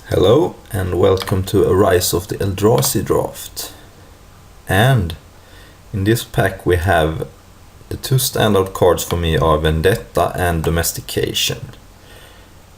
Hello and welcome to a Rise of the Eldrazi draft. And in this pack we have the two standout cards for me are Vendetta and Domestication.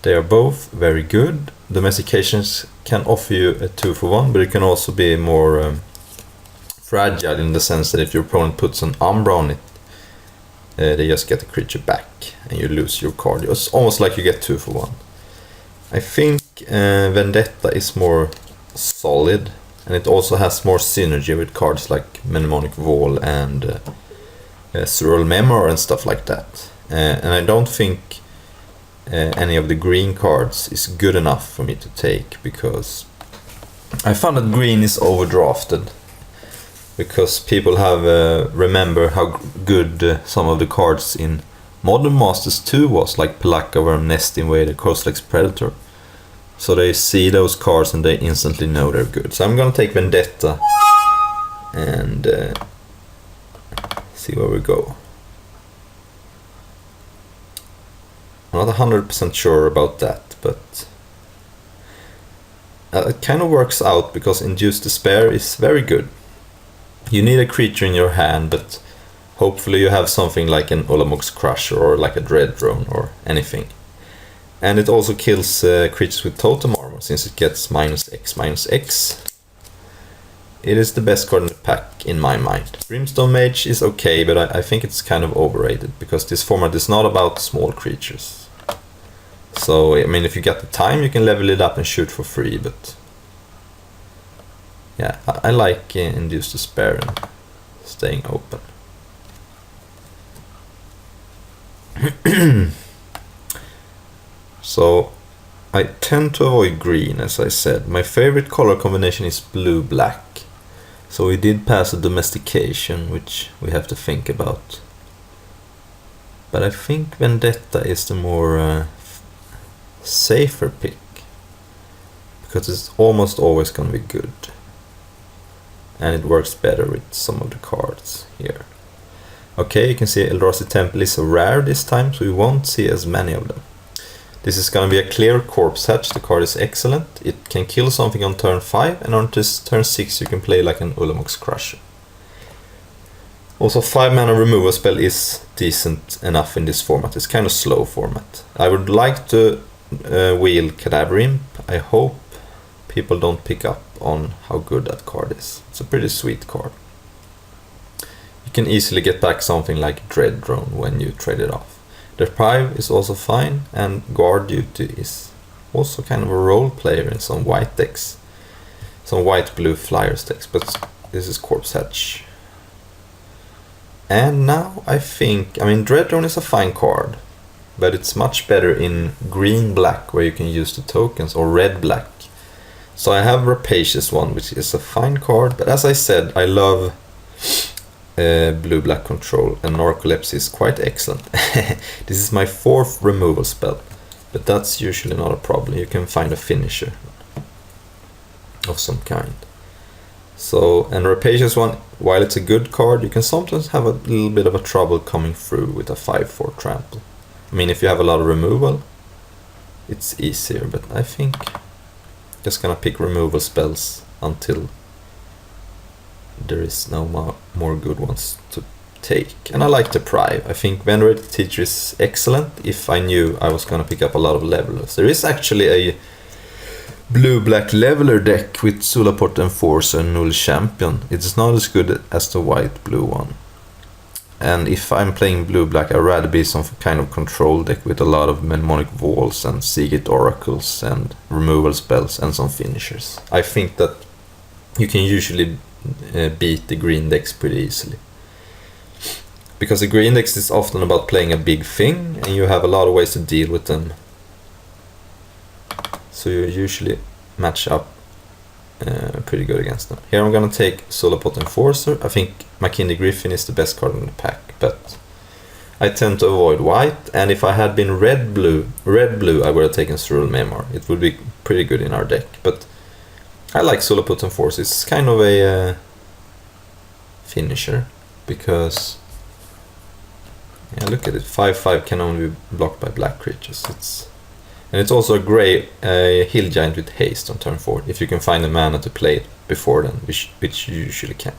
They are both very good. Domestications can offer you a 2-for-1, but it can also be more fragile in the sense that if your opponent puts an Umbra on it, they just get the creature back and you lose your card. It's almost like you get 2-for-1. I think Vendetta is more solid, and it also has more synergy with cards like Mnemonic Wall and Surreal Memory and stuff like that. And I don't think any of the green cards is good enough for me to take, because I found that green is overdrafted. Because people have remember how good some of the cards in Modern Masters 2 was, like Pelakka Worm, Nest Invader, Kozilek's Predator. So they see those cards and they instantly know they're good. So I'm gonna take Vendetta and see where we go. I'm not 100% sure about that, but it kind of works out because Induced Despair is very good. You need a creature in your hand, but hopefully you have something like an Ulamog's Crusher or like a Dread Drone or anything. And it also kills creatures with totem armor, since it gets -X/-X. It is the best card in the pack in my mind. Brimstone Mage is okay, but I think it's kind of overrated, because this format is not about small creatures. So, I mean, if you get the time, you can level it up and shoot for free, but yeah, I like Induced Despair and staying open. So, I tend to avoid green, as I said. My favorite color combination is blue-black. So we did pass a Domestication, which we have to think about. But I think Vendetta is the more safer pick, because it's almost always going to be good. And it works better with some of the cards here. Okay, you can see Eldrazi Temple is rare this time, so we won't see as many of them. This is going to be a clear Corpse Hatch. The card is excellent. It can kill something on turn 5, and on turn 6 you can play like an Ulamog's Crusher. Also, 5 mana removal spell is decent enough in this format. It's kind of slow format. I would like to wheel Cadaver Imp. I hope people don't pick up on how good that card is. It's a pretty sweet card. You can easily get back something like Dread Drone when you trade it off. Deprive is also fine, and Guard Duty is also kind of a role player in some white decks. Some white-blue Flyers decks, but this is Corpse Hatch. And now I mean, Dread Drone is a fine card, but it's much better in green-black, where you can use the tokens, or red-black. So I have Rapacious one, which is a fine card, but as I said, I love blue-black control, and Narcolepsy is quite excellent. This is my 4th removal spell, but that's usually not a problem. You can find a finisher of some kind. So, and Rapacious one, while it's a good card, you can sometimes have a little bit of a trouble coming through with a 5/4 trample. I mean, if you have a lot of removal, it's easier, but I think just gonna pick removal spells until there is no more good ones to take. And I like Deprive. I think Venerated Teacher is excellent if I knew I was gonna pick up a lot of levelers. There is actually a blue-black leveler deck with Sulaport Enforcer and Null Champion. It's not as good as the white-blue one. And if I'm playing blue-black, I'd rather be some kind of control deck with a lot of Mnemonic Walls and Seagate Oracles and removal spells and some finishers. I think that you can usually beat the green decks pretty easily. Because the green decks is often about playing a big thing, and you have a lot of ways to deal with them. So you usually match up pretty good against them. Here I'm gonna take Sulaport Enforcer. I think McKinley Griffin is the best card in the pack, but I tend to avoid white, and if I had been red-blue, I would have taken Surreal Memory. It would be pretty good in our deck, but I like Sulaport Enforcer. It's kind of a finisher, because yeah, look at it, 5/5 can only be blocked by black creatures. It's And it's also a grey hill giant with haste on turn 4, if you can find a mana to play it before then, which you usually can.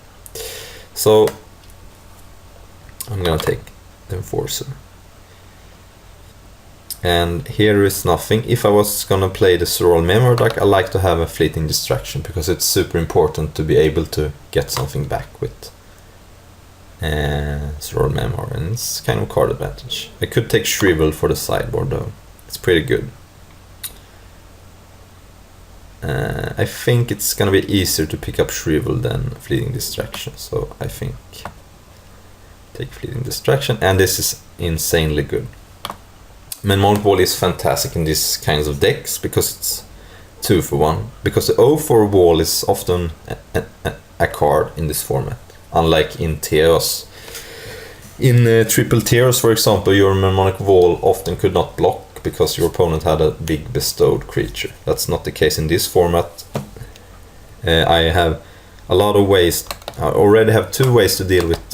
So I'm gonna take the Enforcer. And here is nothing. If I was gonna play the Surreal Memory deck, I like to have a Fleeting Distraction, because it's super important to be able to get something back with Surreal Memory, and it's kind of card advantage. I could take Shrivel for the sideboard though. It's pretty good. I think it's gonna be easier to pick up Shrivel than Fleeting Distraction, so I think take Fleeting Distraction, and this is insanely good. Mnemonic Wall is fantastic in these kinds of decks because it's 2 for 1. Because the 0 for wall is often a card in this format, unlike in Teos. In triple Teos, for example, your Mnemonic Wall often could not block because your opponent had a big bestowed creature. That's not the case in this format. I have a lot of ways. I already have 2 ways to deal with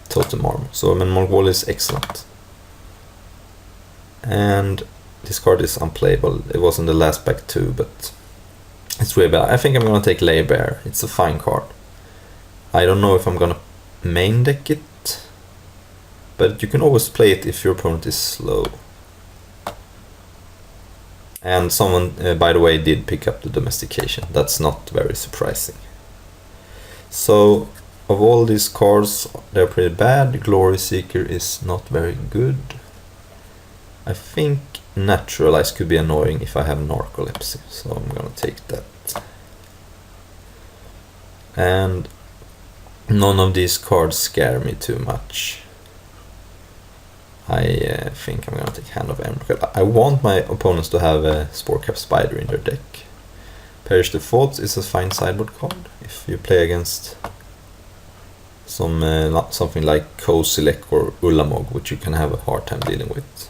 Totem Armor, so Mnemonic Wall is excellent. And this card is unplayable. It was in the last pack too, but it's really bad. I think I'm gonna take Laybear. It's a fine card. I don't know if I'm gonna main deck it, but you can always play it if your opponent is slow. And someone, by the way, did pick up the Domestication. That's not very surprising. So, of all these cards, they're pretty bad. Glory Seeker is not very good. I think Naturalize could be annoying if I have Narcolepsy, so I'm gonna take that. And none of these cards scare me too much. I think I'm gonna take Hand of Emerald. I want my opponents to have a Sporecapped Spider in their deck. Perish the Thoughts is a fine sideboard card if you play against something like Kozilek or Ulamog, which you can have a hard time dealing with.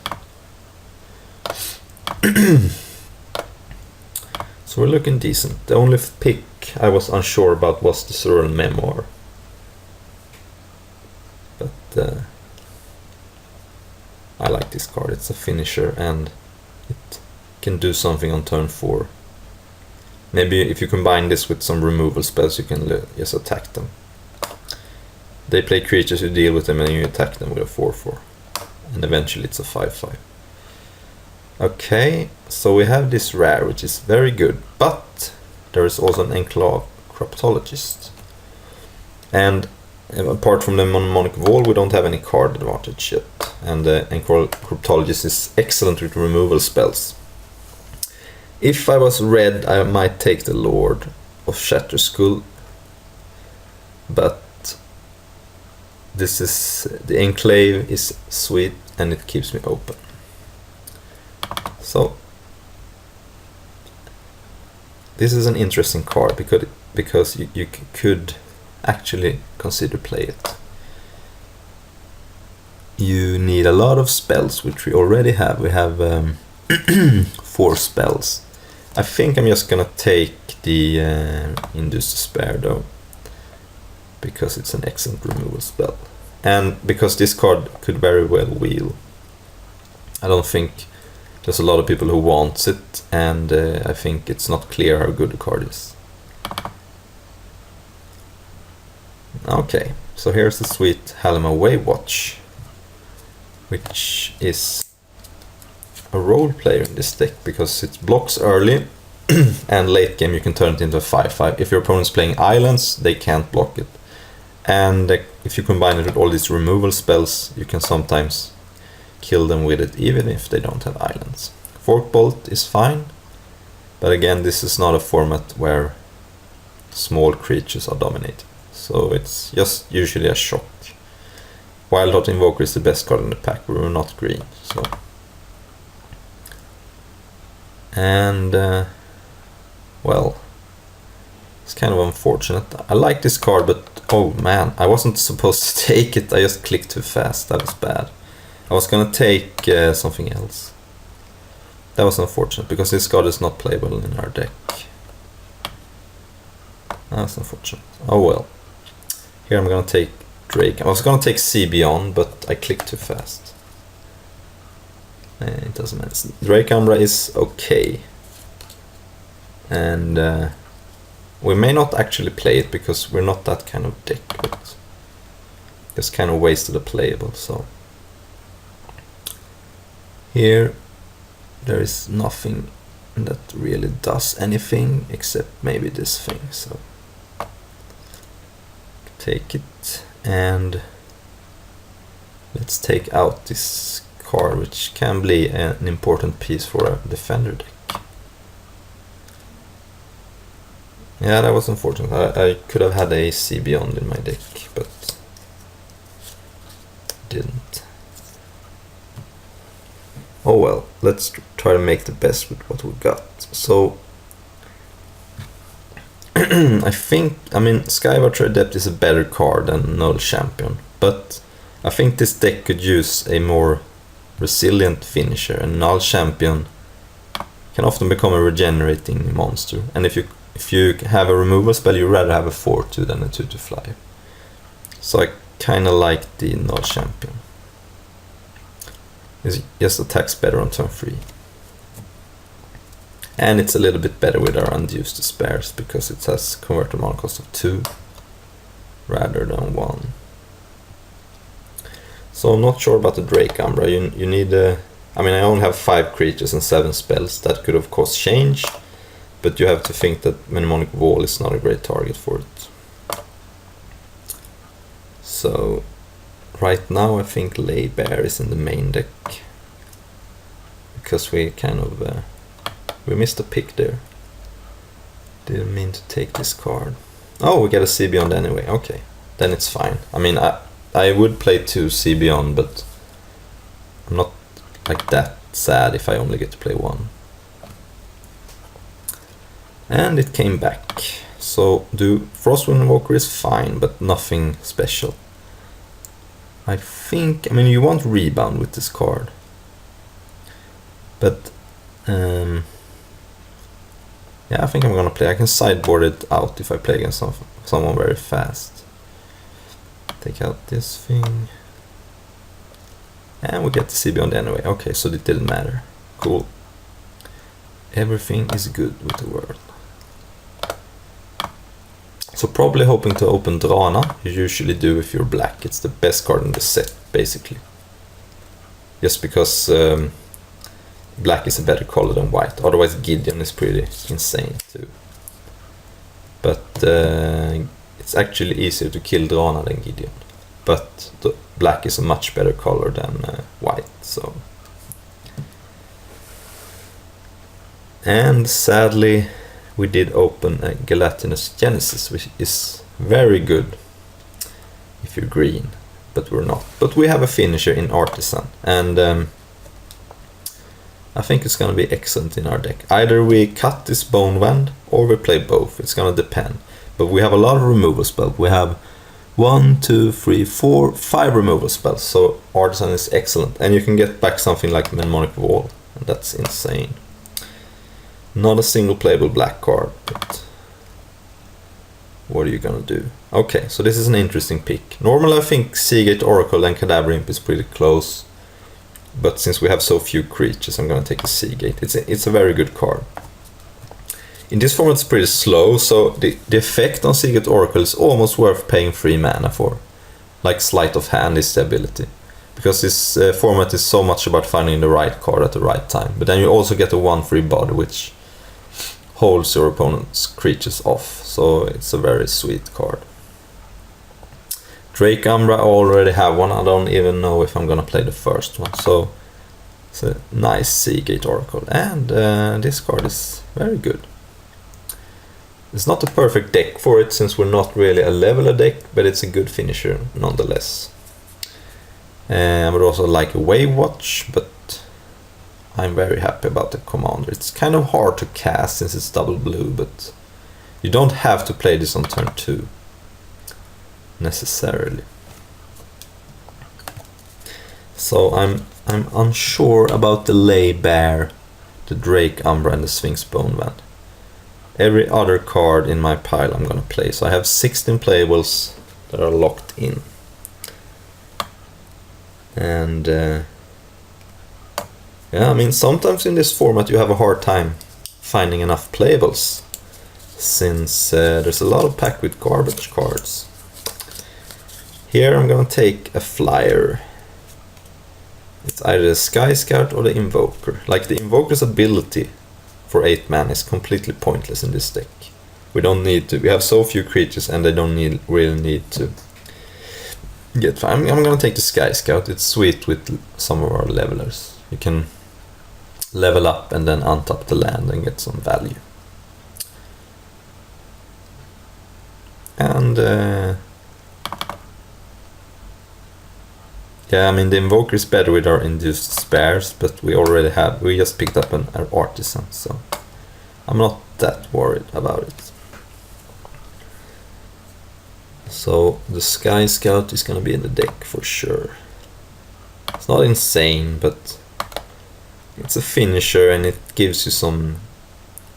So we're looking decent. The only pick I was unsure about was the Surreal Memoir. But I like this card. It's a finisher and it can do something on turn 4. Maybe if you combine this with some removal spells, you can just attack them. They play creatures, you deal with them, and you attack them with a 4/4. And eventually it's a 5/5. Okay, so we have this rare, which is very good, but there is also an Encryptologist. And apart from the Mnemonic Wall, we don't have any card advantage yet. And the Encryptologist is excellent with removal spells. If I was red, I might take the Lord of Shatterskull, but the Enclave is sweet and it keeps me open. So this is an interesting card because you could actually consider play it. You need a lot of spells, which we already have. We have 4 spells. I think I'm just gonna take the Induce Despair though, because it's an excellent removal spell, and because this card could very well wheel. I don't think there's a lot of people who wants it, and I think it's not clear how good the card is. Okay, so here's the sweet Halima Waywatch, which is a role player in this deck because it blocks early and late game you can turn it into a 5/5. If your opponent's playing islands, they can't block it. And if you combine it with all these removal spells, you can sometimes kill them with it even if they don't have islands. Forkbolt is fine, but again, this is not a format where small creatures are dominated, so it's just usually a shock. Wildheart Invoker is the best card in the pack, but we're not green, so. And well, it's kind of unfortunate. I like this card, but oh man, I wasn't supposed to take it. I just clicked too fast. That was bad. I was gonna take something else. That was unfortunate because this card is not playable in our deck. That's unfortunate. Oh well. Here I'm gonna take Drake. I was gonna take Sea Beyond, but I clicked too fast. It doesn't matter. Drake Umbra is okay. And we may not actually play it because we're not that kind of deck, but just kind of wasted a playable. So here there is nothing that really does anything except maybe this thing. So take it, and let's take out this card, which can be an important piece for a defender deck. Yeah, that was unfortunate. I could have had a Sea Beyond in my deck, but didn't. Oh well, let's try to make the best with what we got. So I mean, Skywatcher Adept is a better card than Null Champion, but I think this deck could use a more resilient finisher, and Null Champion can often become a regenerating monster, and if you have a removal spell, you'd rather have a 4/2 than a 2/2 flyer. So I kinda like the Null Champion. It just attacks better on turn 3. And it's a little bit better with our unused despairs because it has converted mana cost of 2 rather than 1. So I'm not sure about the Drake Umbra. You need I mean, I only have 5 creatures and 7 spells. That could of course change, but you have to think that Mnemonic Wall is not a great target for it. So right now I think Lay Bear is in the main deck because we kind of we missed a pick there. Didn't mean to take this card. Oh, we get a Sea Beyond anyway. Okay, then it's fine. I mean, I would play 2 Sea Beyond, but I'm not like that sad if I only get to play 1. And it came back. So Frostwind Invoker is fine, but nothing special. I mean, you want Rebound with this card, but yeah, I think I'm gonna play. I can sideboard it out if I play against someone very fast. Take out this thing, and we get the Sea Beyond anyway. Okay, so it didn't matter. Cool. Everything is good with the world. So probably hoping to open Drana. You usually do if you're black. It's the best card in the set, basically. Just because black is a better color than white. Otherwise Gideon is pretty insane too. But it's actually easier to kill Drana than Gideon. But the black is a much better color than white. So. And sadly, we did open a Gelatinous Genesis, which is very good if you're green, but we're not. But we have a finisher in Artisan, and I think it's gonna be excellent in our deck. Either we cut this Bone Wand or we play both. It's gonna depend. But we have a lot of removal spells. We have 1, 2, 3, 4, 5 removal spells. So Artisan is excellent, and you can get back something like Mnemonic Wall, and that's insane. Not a single playable black card, but what are you gonna do? Okay, so this is an interesting pick. Normally I think Seagate Oracle and Cadaver Imp is pretty close, but since we have so few creatures, I'm gonna take the Seagate. It's a very good card. In this format it's pretty slow, so the effect on Seagate Oracle is almost worth paying 3 mana for. Like Sleight of Hand is the ability. Because this format is so much about finding the right card at the right time. But then you also get a 1/3 body, which holds your opponent's creatures off, so it's a very sweet card. Drake Umbra, I already have one. I don't even know if I'm gonna play the first one, so it's a nice Seagate Oracle, and this card is very good. It's not a perfect deck for it, since we're not really a leveler deck, but it's a good finisher nonetheless. I would also like a Wave Watch, but I'm very happy about the commander. It's kind of hard to cast since it's double blue, but you don't have to play this on turn 2 necessarily. So I'm unsure about the Lay Bear, the Drake Umbra, and the Sphinx Bone Wand. Every other card in my pile I'm gonna play, so I have 16 playables that are locked in. And Yeah, I mean, sometimes in this format you have a hard time finding enough playables, since there's a lot of packed with garbage cards. Here I'm gonna take a flyer. It's either the Sky Scout or the Invoker. Like, the Invoker's ability for 8 mana is completely pointless in this deck. We don't need to. We have so few creatures and they don't really need to get. I'm gonna take the Sky Scout. It's sweet with some of our levelers. You can level up and then untap the land and get some value. And yeah, I mean, the Invoker is better with our Induced Spares, but we just picked up an Artisan, so I'm not that worried about it. So the Sky Scout is gonna be in the deck for sure. It's not insane, but it's a finisher and it gives you some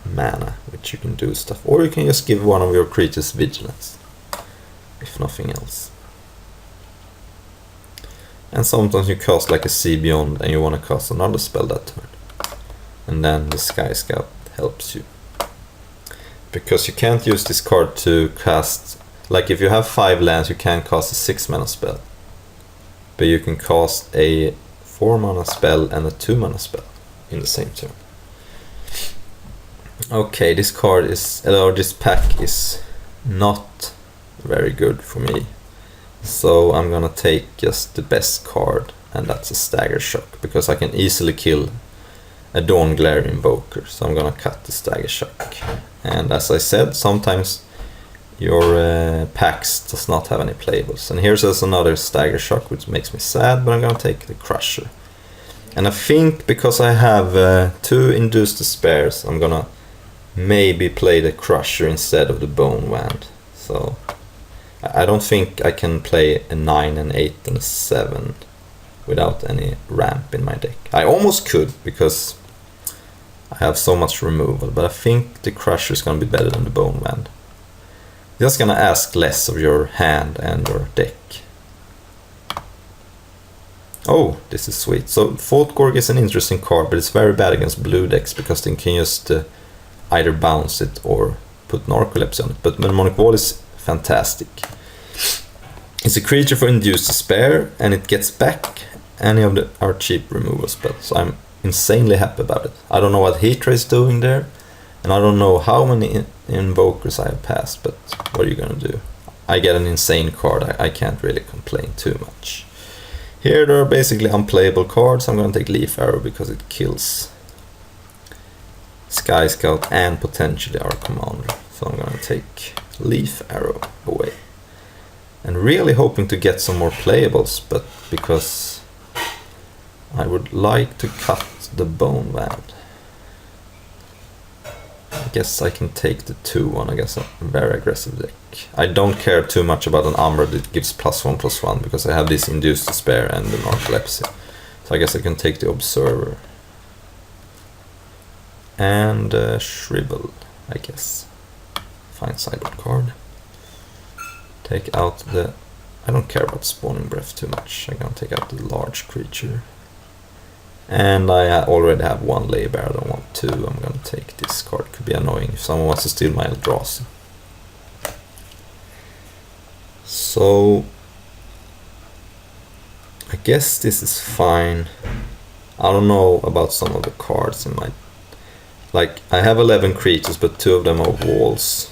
mana, which you can do stuff. Or you can just give one of your creatures vigilance, if nothing else. And sometimes you cast like a Sea Beyond and you want to cast another spell that turn. And then the Sky Scout helps you. Because you can't use this card to cast, like if you have 5 lands you can't cast a 6 mana spell. But you can cast a 4 mana spell and a 2 mana spell in the same turn. Okay, this pack is not very good for me. So I'm gonna take just the best card, and that's a Stagger Shock, because I can easily kill a Dawn Glare Invoker. So I'm gonna cut the Stagger Shock. And as I said, sometimes your packs does not have any playables. And here's just another Stagger Shock, which makes me sad, but I'm gonna take the Crusher. And I think because I have 2 Induced Despairs, I'm gonna maybe play the Crusher instead of the Bone Wand. So I don't think I can play a 9, an 8 and a 7 without any ramp in my deck. I almost could, because I have so much removal, but I think the Crusher is gonna be better than the Bone Wand. Just gonna ask less of your hand and your deck. Oh, this is sweet. So Thought-Gorg is an interesting card, but it's very bad against blue decks because they can just either bounce it or put Narcolepsy on it. But Mnemonic Wall is fantastic. It's a creature for Induced Despair, and it gets back any of our cheap removal spells. So I'm insanely happy about it. I don't know what Heat Ray is doing there, and I don't know how many Invokers I have passed, but what are you gonna do? I get an insane card. I can't really complain too much. Here there are basically unplayable cards. I'm gonna take Leaf Arrow because it kills Sky Scout and potentially our commander. So I'm gonna take Leaf Arrow away. And really hoping to get some more playables, but because I would like to cut the Bone Wand. I guess I can take the 2-1 against a very aggressive deck. I don't care too much about an Umbra that gives +1/+1 because I have this Induced Despair and the Narcolepsy. So I guess I can take the Observer. And Shrivel, I guess. Fine sideboard card. Take out the... I don't care about Spawning Breath too much. I'm gonna take out the large creature. And I already have 1 Laybear, I don't want 2. I'm gonna take this card. Could be annoying if someone wants to steal my Eldrazi. So I guess this is fine. I don't know about some of the cards in my... Like, I have 11 creatures, but 2 of them are walls.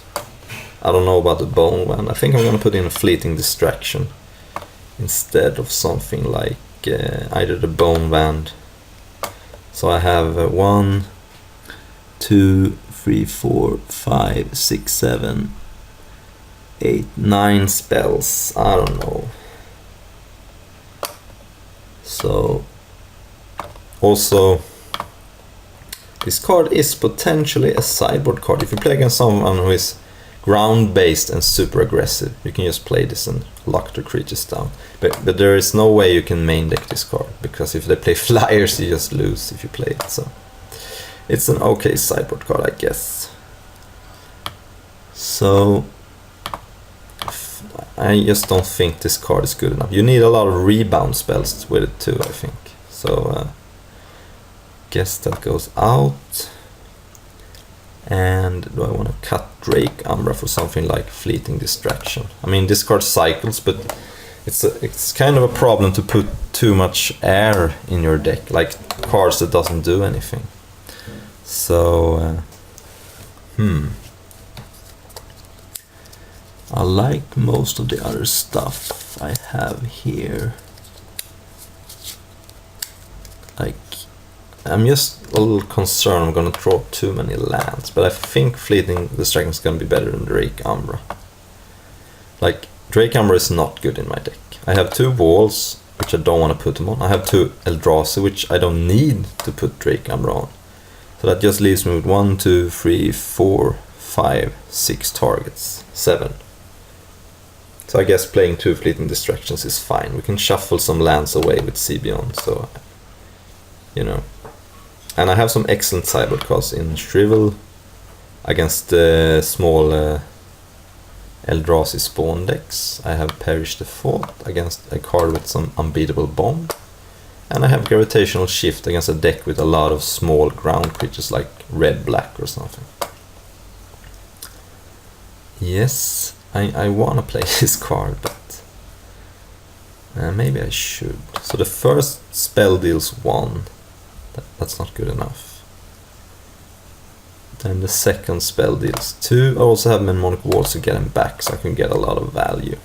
I don't know about the Bone Wand. I think I'm gonna put in a Fleeting Distraction instead of something like either the Bone Wand. So I have 1, 2, 3, 4, 5, 6, 7, 8, 9 spells. I don't know. So also this card is potentially a sideboard card. If you play against someone who is ground based and super aggressive, you can just play this and lock the creatures down. But there is no way you can main deck this card, because if they play flyers you just lose if you play it. So it's an okay sideboard card, I guess. So I just don't think this card is good enough. You need a lot of rebound spells with it too, I think. So guess that goes out. And do I want to cut Drake Umbra for something like Fleeting Distraction? I mean, this card cycles, but it's kind of a problem to put too much air in your deck, like cards that doesn't do anything. So, I like most of the other stuff I have here. Like, I'm just a little concerned I'm gonna draw too many lands, but I think Fleeting Distraction is gonna be better than Drake Umbra. Like, Drake Umbra is not good in my deck. I have 2 walls, which I don't want to put them on. I have 2 Eldrazi, which I don't need to put Drake Umbra on. So that just leaves me with 1, 2, 3, 4, 5, 6 targets. 7. So I guess playing 2 Fleeting Distractions is fine. We can shuffle some lands away with Sebion, so, you know. And I have some excellent sideboard cards in Shrivel against the small Eldrazi spawn decks. I have Perish the Thought against a card with some unbeatable bomb. And I have Gravitational Shift against a deck with a lot of small ground creatures like red-black or something. Yes, I want to play this card, but maybe I should. So the first spell deals 1. That's not good enough. Then the second spell deals 2. I also have Mnemonic Walls to get him back, so I can get a lot of value.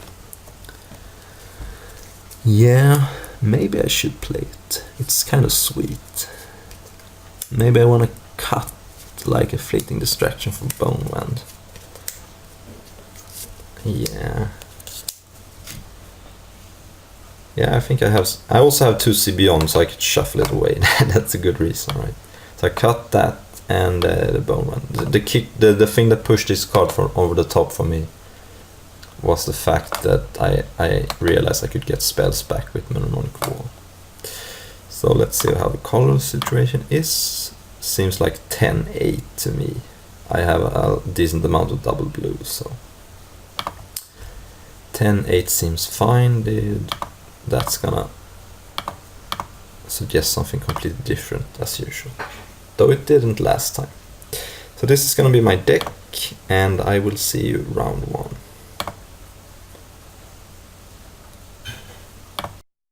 Yeah, maybe I should play it. It's kind of sweet. Maybe I want to cut like a Fleeting Distraction for Bonewind. Yeah. Yeah, I think I have. I also have 2 Sebion, so I could shuffle it away. That's a good reason, right? So I cut that and the bone one. The thing that pushed this card over the top for me was the fact that I realized I could get spells back with Mnemonic Wall. So let's see how the color situation is. Seems like 10-8 to me. I have a decent amount of double blue, so 10-8 seems fine, dude. That's gonna suggest something completely different as usual, though it didn't last time. So this is gonna be my deck, and I will see you round 1.